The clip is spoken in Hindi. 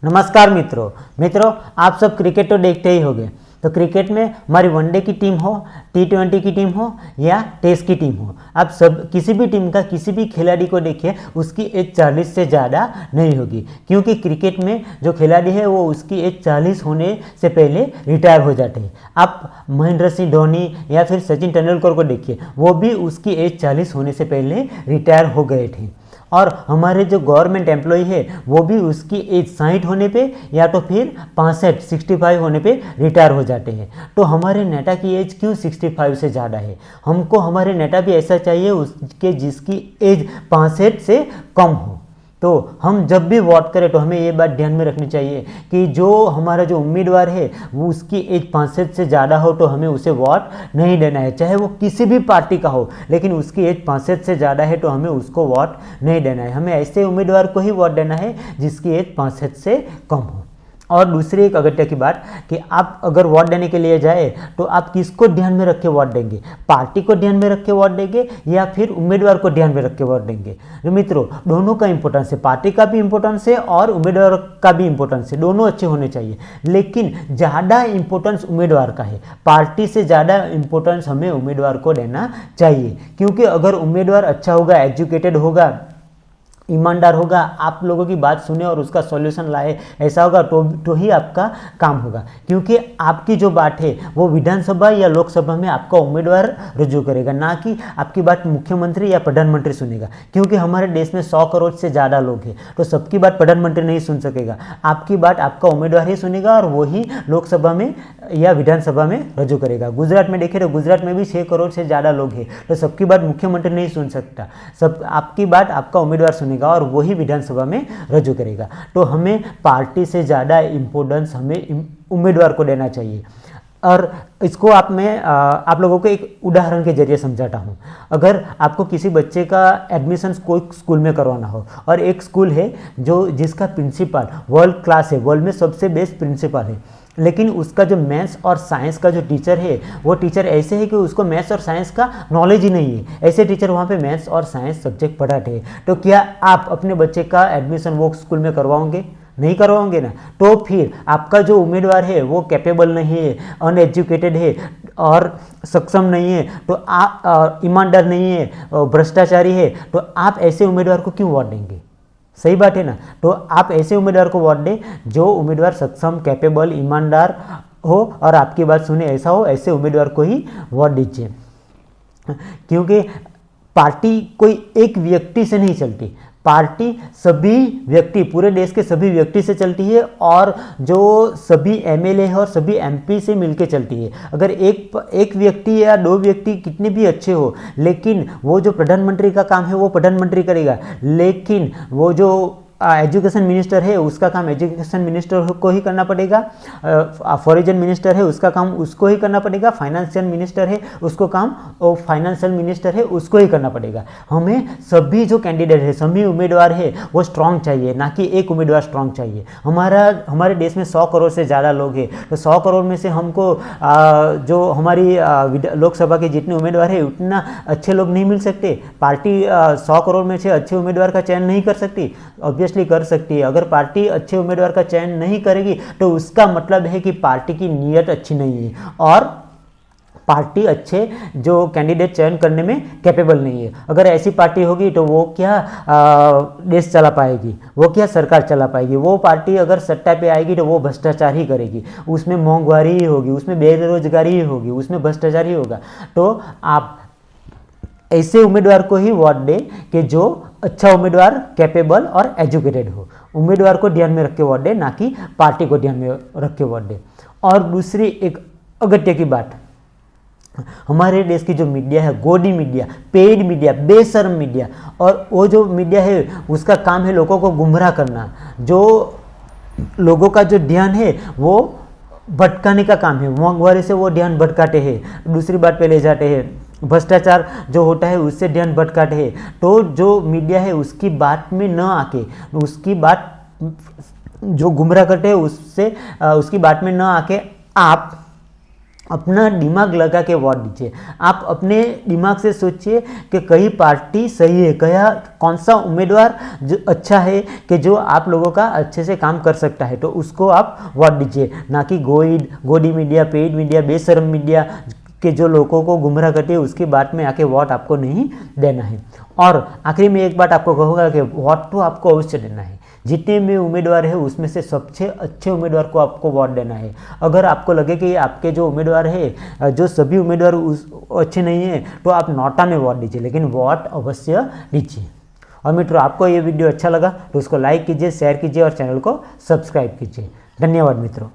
नमस्कार मित्रों आप सब क्रिकेट तो देखते ही होंगे। तो क्रिकेट में हमारी वनडे की टीम हो, T20 की टीम हो या टेस्ट की टीम हो, आप सब किसी भी टीम का किसी भी खिलाड़ी को देखिए, उसकी एज 40 से ज़्यादा नहीं होगी, क्योंकि क्रिकेट में जो खिलाड़ी है वो उसकी एज 40 होने से पहले रिटायर हो जाते हैं। आप महेंद्र सिंह धोनी या फिर सचिन तेंदुलकर को देखिए, वो भी उसकी एज 40 होने से पहले रिटायर हो गए थे। और हमारे जो गवर्नमेंट एम्प्लॉय है वो भी उसकी एज 60 होने पे या तो फिर 65 होने पे रिटायर हो जाते हैं। तो हमारे नेता की एज क्यों 65 से ज़्यादा है? हमको हमारे नेता भी ऐसा चाहिए उसके जिसकी एज 65 से कम हो। तो हम जब भी वोट करें तो हमें ये बात ध्यान में रखनी चाहिए कि जो हमारा जो उम्मीदवार है वो उसकी एज 65 से ज़्यादा हो तो हमें उसे वोट नहीं देना है, चाहे वो किसी भी पार्टी का हो, लेकिन उसकी एज 65 से ज़्यादा है तो हमें उसको वोट नहीं देना है। हमें ऐसे उम्मीदवार को ही वोट देना है जिसकी एज 65 से कम हो। और दूसरी एक अगत्य की बात कि आप अगर वोट देने के लिए जाए तो आप किसको ध्यान में रख के वोट देंगे? पार्टी को ध्यान में रख के वोट देंगे या फिर उम्मीदवार को ध्यान में रख के वोट देंगे? तो मित्रों, दोनों का इंपॉर्टेंस है, पार्टी का भी इंपॉर्टेंस है और उम्मीदवार का भी इंपॉर्टेंस है, दोनों अच्छे होने चाहिए। लेकिन ज़्यादा इंपॉर्टेंस उम्मीदवार का है, पार्टी से ज़्यादा इंपॉर्टेंस हमें उम्मीदवार को देना चाहिए। क्योंकि अगर उम्मीदवार अच्छा होगा, एजुकेटेड होगा, ईमानदार होगा, आप लोगों की बात सुने और उसका सॉल्यूशन लाए, ऐसा होगा तो ही आपका काम होगा। क्योंकि आपकी जो बात है वो विधानसभा या लोकसभा में आपका उम्मीदवार रजू करेगा, ना कि आपकी बात मुख्यमंत्री या प्रधानमंत्री सुनेगा। क्योंकि हमारे देश में 100 करोड़ से ज़्यादा लोग हैं, तो सबकी बात प्रधानमंत्री नहीं सुन सकेगा, आपकी बात आपका उम्मीदवार ही सुनेगा और वही लोकसभा में या विधानसभा में रजू करेगा। गुजरात में देखें तो गुजरात में भी 6 करोड़ से ज़्यादा लोग हैं, तो सबकी बात मुख्यमंत्री नहीं सुन सकता, सब आपकी बात आपका उम्मीदवार सुनेगा और वही विधानसभा में रजू करेगा। तो हमें पार्टी से ज़्यादा इम्पोर्टेंस हमें उम्मीदवार को देना चाहिए। और इसको आप लोगों को एक उदाहरण के जरिए समझाता हूँ। अगर आपको किसी बच्चे का एडमिशन कोई स्कूल में करवाना हो और एक स्कूल है जिसका प्रिंसिपल वर्ल्ड क्लास है, वर्ल्ड में सबसे बेस्ट प्रिंसिपल है, लेकिन उसका जो मैथ्स और साइंस का जो टीचर है वो टीचर ऐसे है कि उसको मैथ्स और साइंस का नॉलेज ही नहीं है। ऐसे टीचर वहाँ पे मैथ्स और साइंस सब्जेक्ट पढ़ाते हैं, तो क्या आप अपने बच्चे का एडमिशन वो स्कूल में करवाओगे? नहीं करवाओगे ना। तो फिर आपका जो उम्मीदवार है वो कैपेबल नहीं है, अनएजुकेटेड है और सक्षम नहीं है, तो आप ईमानदार नहीं है, भ्रष्टाचारी है, तो आप ऐसे उम्मीदवार को क्यों वोट देंगे? सही बात है ना। तो आप ऐसे उम्मीदवार को वोट दें जो उम्मीदवार सक्षम, कैपेबल, ईमानदार हो और आपकी बात सुने, ऐसा हो, ऐसे उम्मीदवार को ही वोट दीजिए। क्योंकि पार्टी कोई एक व्यक्ति से नहीं चलती, पार्टी सभी व्यक्ति, पूरे देश के सभी व्यक्ति से चलती है और जो सभी एमएलए है और सभी एमपी से मिलके चलती है। अगर एक व्यक्ति या दो व्यक्ति कितने भी अच्छे हो, लेकिन वो जो प्रधानमंत्री का काम है वो प्रधानमंत्री करेगा, लेकिन वो जो एजुकेशन मिनिस्टर है उसका काम एजुकेशन मिनिस्टर को ही करना पड़ेगा, फॉरेन मिनिस्टर है उसका काम उसको ही करना पड़ेगा, फाइनेंशियल मिनिस्टर है उसको काम फाइनेंशियल मिनिस्टर है उसको ही करना पड़ेगा। हमें सभी जो कैंडिडेट है, सभी उम्मीदवार है वो स्ट्रांग चाहिए, ना कि एक उम्मीदवार स्ट्रांग चाहिए। हमारे देश में 100 करोड़ से ज़्यादा लोग हैं, तो 100 करोड़ में से हमको जो हमारी लोकसभा के जितने उम्मीदवार है उतना अच्छे लोग नहीं मिल सकते। पार्टी 100 करोड़ में से अच्छे उम्मीदवार का चयन नहीं कर सकती? ऑब्वियसली कर सकती है। अगर पार्टी अच्छे उम्मीदवार का चयन नहीं करेगी तो उसका मतलब है कि पार्टी की नीयत अच्छी नहीं है और पार्टी अच्छे जो कैंडिडेट चयन करने में कैपेबल नहीं है। अगर ऐसी पार्टी होगी तो वो क्या देश चला पाएगी, वो क्या सरकार चला पाएगी? वो पार्टी अगर सत्ता पे आएगी तो वो भ्रष्टाचार ही करेगी, उसमें महंगाई ही होगी, उसमें बेरोजगारी ही होगी, उसमें भ्रष्टाचार ही होगा। तो आप ऐसे उम्मीदवार को ही वोट दें कि जो अच्छा उम्मीदवार, कैपेबल और एजुकेटेड हो। उम्मीदवार को ध्यान में रख के वोट दें, ना कि पार्टी को ध्यान में रख के वोट दें। और दूसरी एक अगत्य की बात, हमारे देश की जो मीडिया है, गोदी मीडिया, पेड मीडिया, बेशर्म मीडिया, और वो जो मीडिया है उसका काम है लोगों को गुमराह करना, जो लोगों का जो ध्यान है वो भटकाने का काम है, महंगाई से वो ध्यान भटकाते हैं, दूसरी बात पे ले जाते हैं, भ्रष्टाचार जो होता है उससे ध्यान भटकाते हैं। तो जो मीडिया है उसकी बात में न आके, उसकी बात जो गुमराह करते हैं उससे उसकी बात में न आके आप अपना दिमाग लगा के वोट दीजिए। आप अपने दिमाग से सोचिए कि कई पार्टी सही है, क्या कौन सा उम्मीदवार जो अच्छा है कि जो आप लोगों का अच्छे से काम कर सकता है, तो उसको आप वोट दीजिए। ना कि गोदी मीडिया, पेड मीडिया, बेशर्म मीडिया के जो लोगों को गुमराह करती है उसकी बात में आके वोट आपको नहीं देना है। और आखिरी में एक बात आपको कहूँगा कि वोट तो आपको अवश्य देना है। जितने भी उम्मीदवार है उसमें से सबसे अच्छे उम्मीदवार को आपको वोट देना है। अगर आपको लगे कि आपके जो उम्मीदवार है, जो सभी उम्मीदवार अच्छे नहीं है, तो आप नोटा में वोट दीजिए, लेकिन वोट अवश्य दीजिए। और मित्रों, आपको ये वीडियो अच्छा लगा तो उसको लाइक कीजिए, शेयर कीजिए और चैनल को सब्सक्राइब कीजिए। धन्यवाद मित्रों।